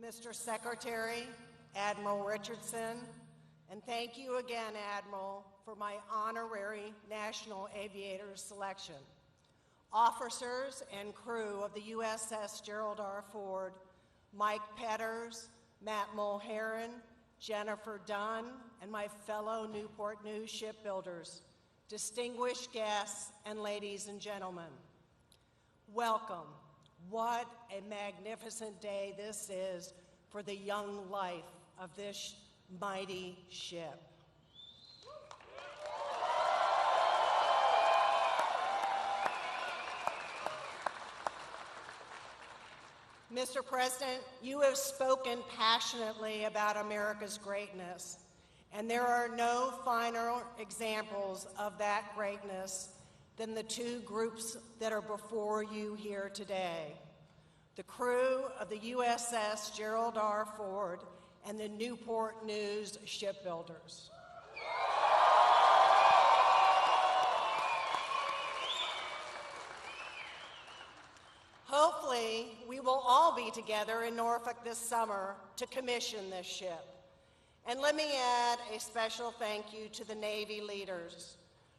Mr. Secretary, Admiral Richardson, and thank you again, Admiral, for my honorary National Aviator selection. Officers and crew of the USS Gerald R. Ford, Mike Petters, Matt Mulheron, Jennifer Dunn, and my fellow Newport News shipbuilders, distinguished guests, and ladies and gentlemen, welcome. What a magnificent day this is for the young life of this mighty ship. Mr. President, you have spoken passionately about America's greatness, and there are no finer examples of that greatness than the two groups that are before you here today. The crew of the USS Gerald R. Ford and the Newport News shipbuilders. Hopefully, we will all be together in Norfolk this summer to commission this ship. And let me add a special thank you to the Navy leaders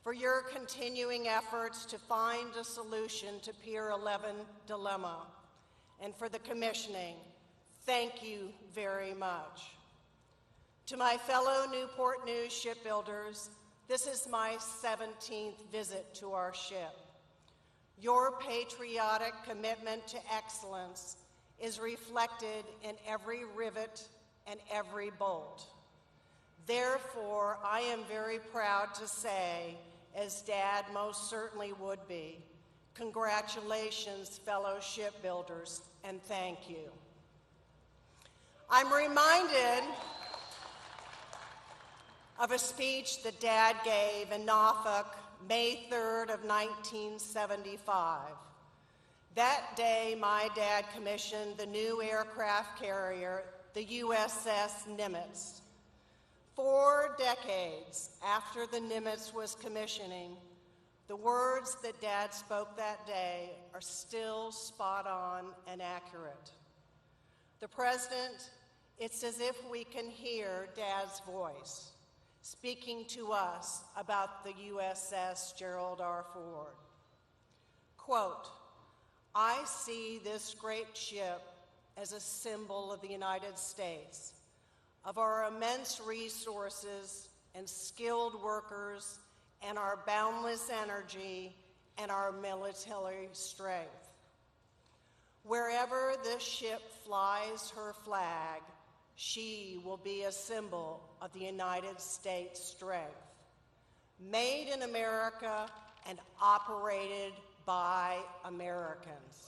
for your continuing efforts to find a solution to Pier 11 dilemma. And for the commissioning, thank you very much. To my fellow Newport News shipbuilders, this is my 17th visit to our ship. Your patriotic commitment to excellence is reflected in every rivet and every bolt. Therefore, I am very proud to say, as Dad most certainly would be, congratulations, fellow shipbuilders, and thank you. I'm reminded of a speech that Dad gave in Norfolk, May 3rd of 1975. That day, my dad commissioned the new aircraft carrier, the USS Nimitz. 4 decades after the Nimitz was commissioning, the words that Dad spoke that day are still spot on and accurate. The President, it's as if we can hear Dad's voice speaking to us about the USS Gerald R. Ford. Quote, "I see this great ship as a symbol of the United States, of our immense resources and skilled workers and our boundless energy and our military strength. Wherever this ship flies her flag, she will be a symbol of the United States strength, made in America and operated by Americans."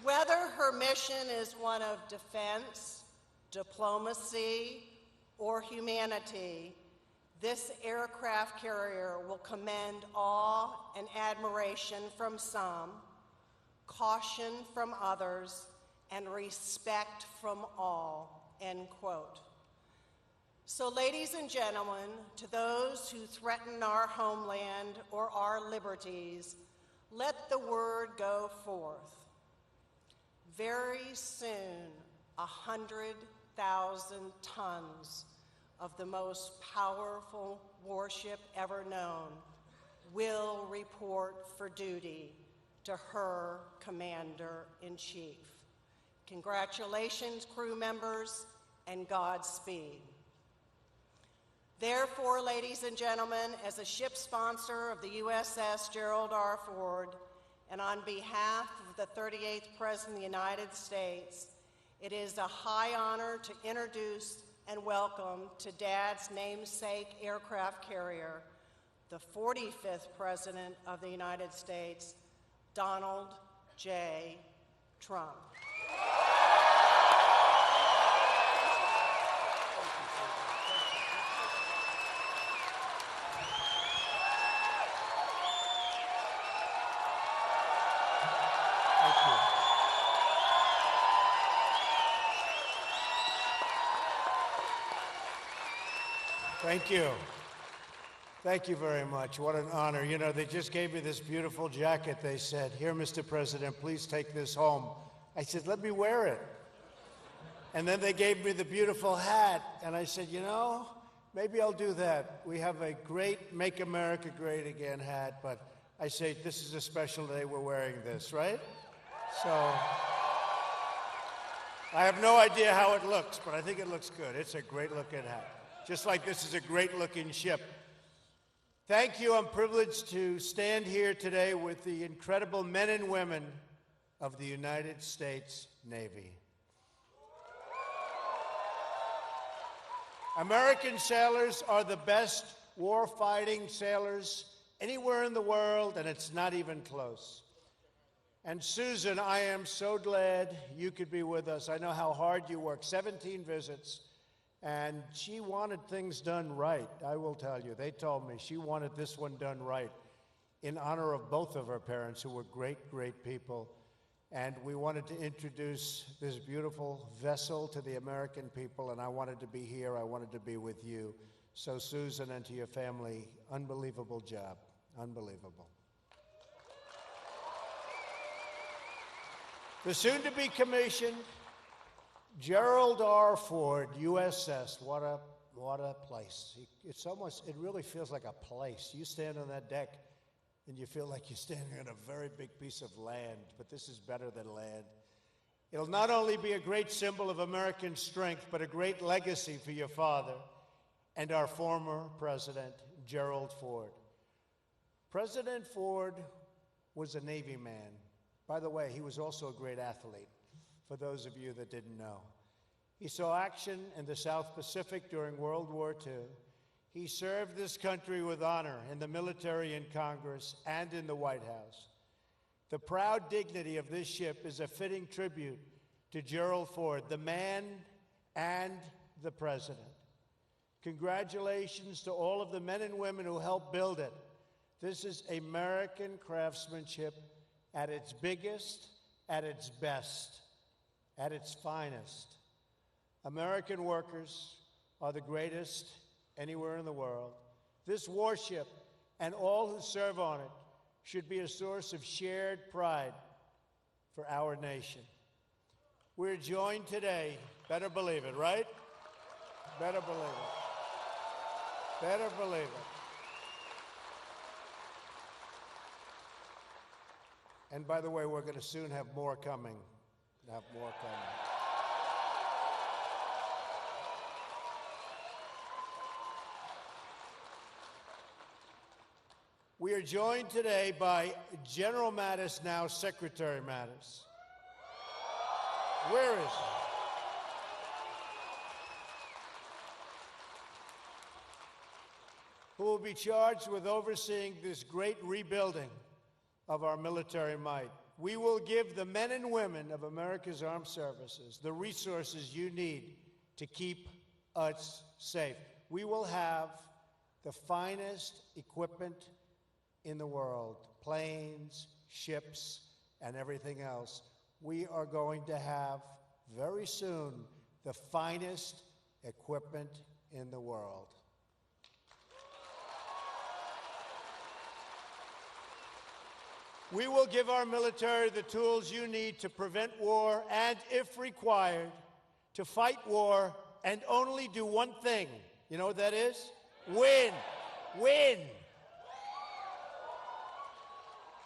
Whether her mission is one of defense, diplomacy, or humanity, this aircraft carrier will command awe and admiration from some, caution from others, and respect from all, end quote. So, ladies and gentlemen, to those who threaten our homeland or our liberties, let the word go forth. Very soon, 100,000 tons of the most powerful warship ever known will report for duty to her Commander-in-Chief. Congratulations, crew members, and Godspeed. Therefore, ladies and gentlemen, as a ship sponsor of the USS Gerald R. Ford, and on behalf of the 38th President of the United States, it is a high honor to introduce and welcome to Dad's namesake aircraft carrier, the 45th President of the United States, Donald J. Trump. Thank you. Thank you very much. What an honor. You know, they just gave me this beautiful jacket. They said, "Here, Mr. President, please take this home." I said, "Let me wear it." And then they gave me the beautiful hat, and I said, you know, maybe I'll do that. We have a great Make America Great Again hat, but I say this is a special day, we're wearing this, right? So I have no idea how it looks, but I think it looks good. It's a great-looking hat, just like this is a great-looking ship. Thank you. I'm privileged to stand here today with the incredible men and women of the United States Navy. American sailors are the best war-fighting sailors anywhere in the world, and it's not even close. And Susan, I am so glad you could be with us. I know how hard you work, 17 visits, and she wanted things done right, I will tell you. They told me she wanted this one done right in honor of both of her parents, who were great, great people. And we wanted to introduce this beautiful vessel to the American people, and I wanted to be here. I wanted to be with you. So, Susan, and to your family, unbelievable job. Unbelievable. The soon-to-be commissioned Gerald R. Ford, USS. What a place. It really feels like a place. You stand on that deck, and you feel like you're standing on a very big piece of land, but this is better than land. It'll not only be a great symbol of American strength, but a great legacy for your father and our former president, Gerald Ford. President Ford was a Navy man. By the way, he was also a great athlete, for those of you that didn't know. He saw action in the South Pacific during World War II. He served this country with honor in the military and Congress and in the White House. The proud dignity of this ship is a fitting tribute to Gerald Ford, the man and the president. Congratulations to all of the men and women who helped build it. This is American craftsmanship at its biggest, at its best, at its finest. American workers are the greatest anywhere in the world. This warship and all who serve on it should be a source of shared pride for our nation. We're joined today, better believe it, right? Better believe it. Better believe it. And by the way, we're going to soon have more coming. We are joined today by General Mattis, now Secretary Mattis. Where is he? Who will be charged with overseeing this great rebuilding of our military might. We will give the men and women of America's armed services the resources you need to keep us safe. We will have the finest equipment in the world, planes, ships, and everything else. We are going to have, very soon, the finest equipment in the world. We will give our military the tools you need to prevent war and, if required, to fight war and only do one thing. You know what that is? Win. Win.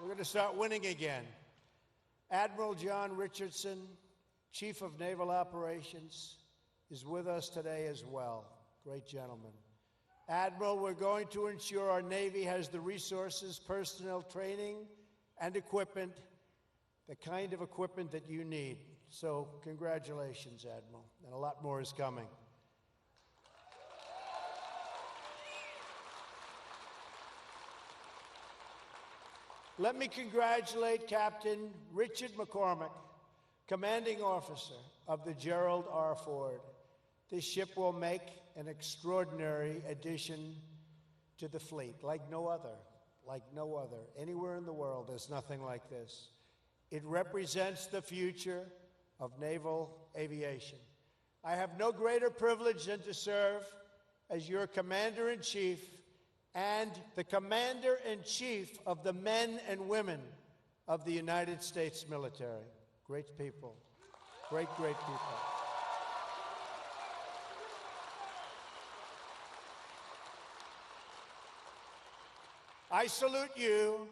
We're going to start winning again. Admiral John Richardson, Chief of Naval Operations, is with us today as well. Great gentleman. Admiral, we're going to ensure our Navy has the resources, personnel, training, and equipment, the kind of equipment that you need. So congratulations, Admiral, and a lot more is coming. Let me congratulate Captain Richard McCormick, Commanding Officer of the Gerald R. Ford. This ship will make an extraordinary addition to the fleet, like no other. Anywhere in the world, there's nothing like this. It represents the future of naval aviation. I have no greater privilege than to serve as your Commander-in-Chief and the Commander-in-Chief of the men and women of the United States military. Great people. Great, great people. I salute you,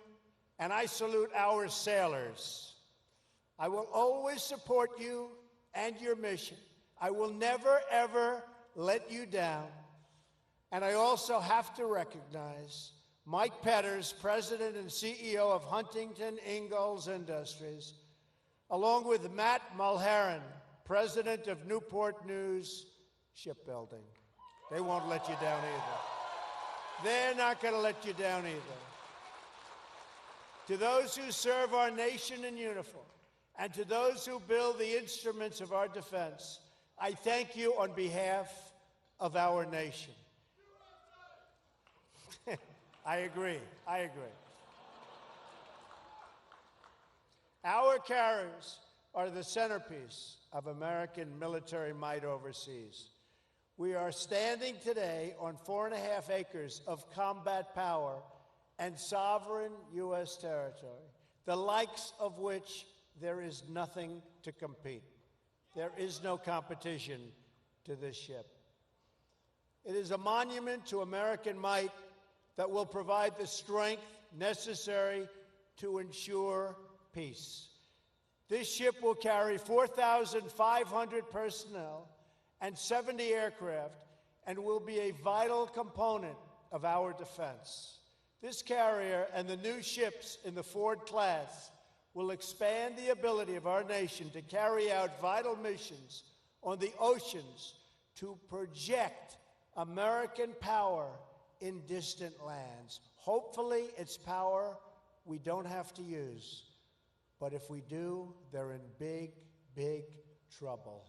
and I salute our sailors. I will always support you and your mission. I will never, ever let you down. And I also have to recognize Mike Petters, President and CEO of Huntington Ingalls Industries, along with Matt Mulheron, President of Newport News Shipbuilding. They won't let you down either. They're not going to let you down either. To those who serve our nation in uniform, and to those who build the instruments of our defense, I thank you on behalf of our nation. I agree. I agree. Our carriers are the centerpiece of American military might overseas. We are standing today on 4.5 acres of combat power and sovereign U.S. territory, the likes of which there is nothing to compete. There is no competition to this ship. It is a monument to American might that will provide the strength necessary to ensure peace. This ship will carry 4,500 personnel and 70 aircraft and will be a vital component of our defense. This carrier and the new ships in the Ford class will expand the ability of our nation to carry out vital missions on the oceans to project American power in distant lands. Hopefully, it's power we don't have to use. But if we do, they're in big, big trouble.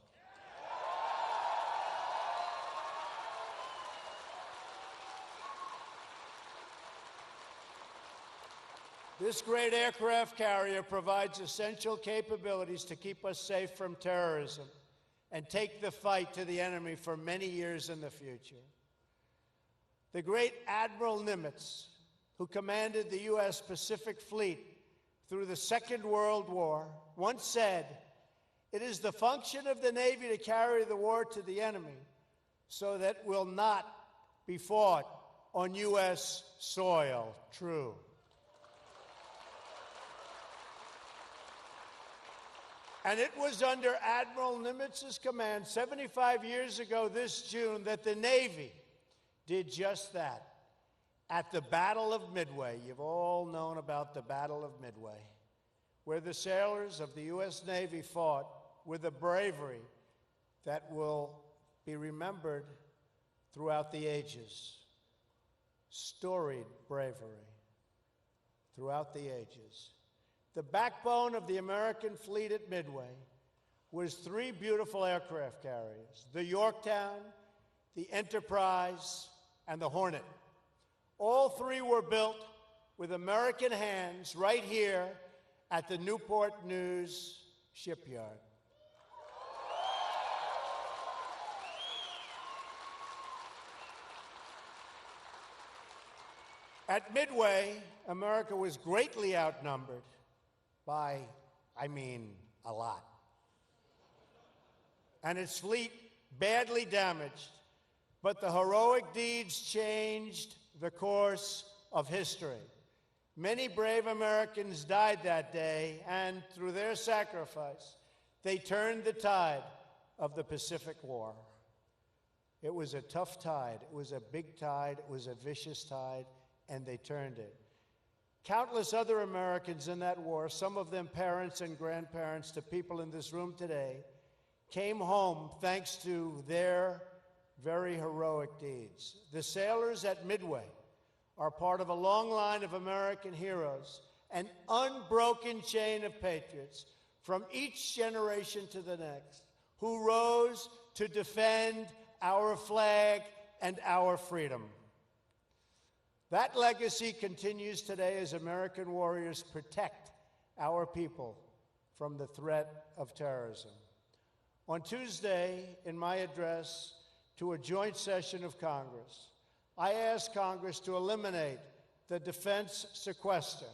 This great aircraft carrier provides essential capabilities to keep us safe from terrorism and take the fight to the enemy for many years in the future. The great Admiral Nimitz, who commanded the U.S. Pacific Fleet through the Second World War, once said, "It is the function of the Navy to carry the war to the enemy so that it will not be fought on U.S. soil." True. And it was under Admiral Nimitz's command 75 years ago this June that the Navy did just that. At the Battle of Midway, you've all known about the Battle of Midway, where the sailors of the U.S. Navy fought with a bravery that will be remembered throughout the ages. Storied bravery throughout the ages. The backbone of the American fleet at Midway was 3 beautiful aircraft carriers, the Yorktown, the Enterprise, and the Hornet. All 3 were built with American hands right here at the Newport News shipyard. At Midway, America was greatly outnumbered by, a lot. And its fleet badly damaged, but the heroic deeds changed the course of history. Many brave Americans died that day, and through their sacrifice, they turned the tide of the Pacific War. It was a tough tide. It was a big tide. It was a vicious tide, and they turned it. Countless other Americans in that war, some of them parents and grandparents to people in this room today, came home thanks to their very heroic deeds. The sailors at Midway are part of a long line of American heroes, an unbroken chain of patriots from each generation to the next, who rose to defend our flag and our freedom. That legacy continues today as American warriors protect our people from the threat of terrorism. On Tuesday, in my address to a joint session of Congress, I ask Congress to eliminate the defense sequester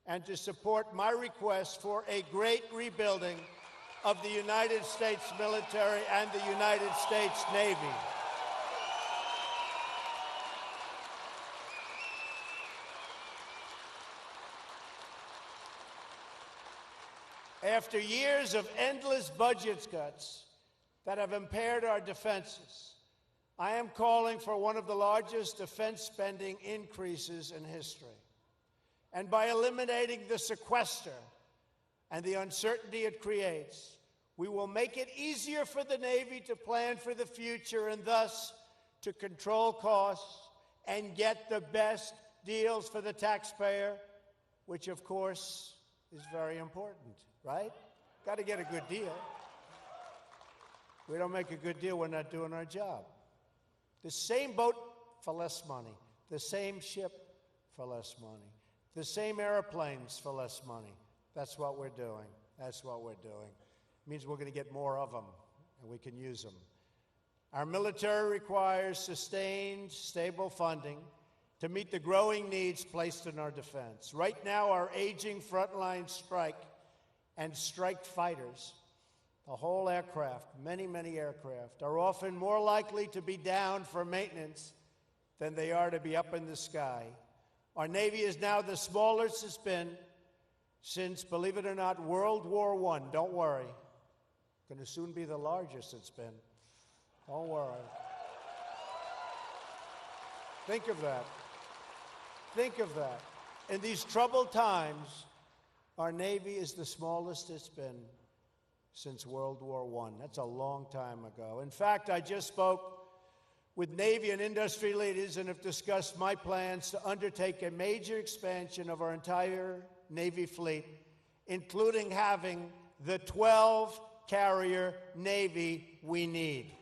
and to support my request for a great rebuilding of the United States military and the United States Navy. After years of endless budget cuts that have impaired our defenses, I am calling for one of the largest defense spending increases in history. And by eliminating the sequester and the uncertainty it creates, we will make it easier for the Navy to plan for the future and thus to control costs and get the best deals for the taxpayer, which of course is very important, right? Got to get a good deal. We don't make a good deal, we're not doing our job. The same boat for less money, the same ship for less money, the same airplanes for less money. That's what we're doing. That's what we're doing. It means we're going to get more of them, and we can use them. Our military requires sustained, stable funding to meet the growing needs placed in our defense. Right now, our aging frontline strike and strike fighters, the whole aircraft, many, many aircraft, are often more likely to be down for maintenance than they are to be up in the sky. Our Navy is now the smallest it's been since, believe it or not, World War I. Don't worry. Going to soon be the largest it's been. Don't worry. Think of that. Think of that. In these troubled times, our Navy is the smallest it's been since World War I. That's a long time ago. In fact, I just spoke with Navy and industry leaders and have discussed my plans to undertake a major expansion of our entire Navy fleet, including having the 12-carrier Navy we need.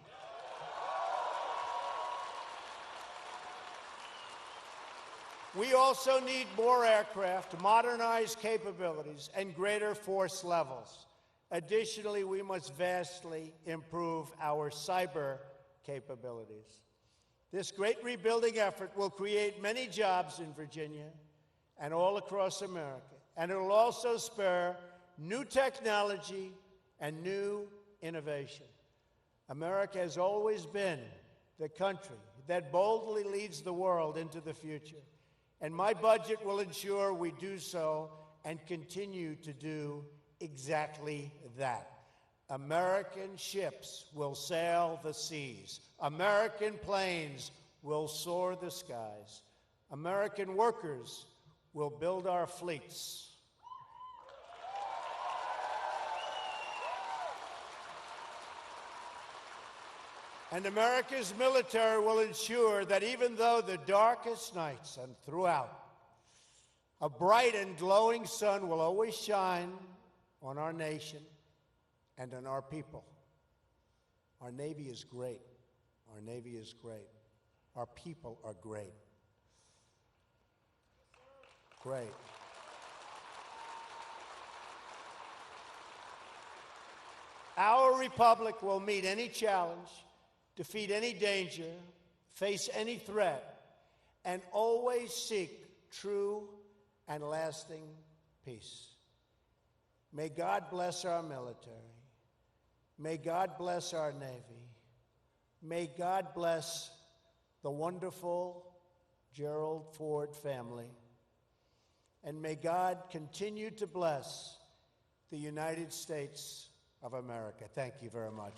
We also need more aircraft, modernized capabilities, and greater force levels. Additionally, we must vastly improve our cyber capabilities. This great rebuilding effort will create many jobs in Virginia and all across America, and it will also spur new technology and new innovation. America has always been the country that boldly leads the world into the future, and my budget will ensure we do so and continue to do exactly that. American ships will sail the seas. American planes will soar the skies. American workers will build our fleets. And America's military will ensure that even though the darkest nights and throughout, a bright and glowing sun will always shine on our nation and on our people. Our Navy is great. Our Navy is great. Our people are great. Great. Our republic will meet any challenge, defeat any danger, face any threat, and always seek true and lasting peace. May God bless our military. May God bless our Navy. May God bless the wonderful Gerald Ford family. And may God continue to bless the United States of America. Thank you very much.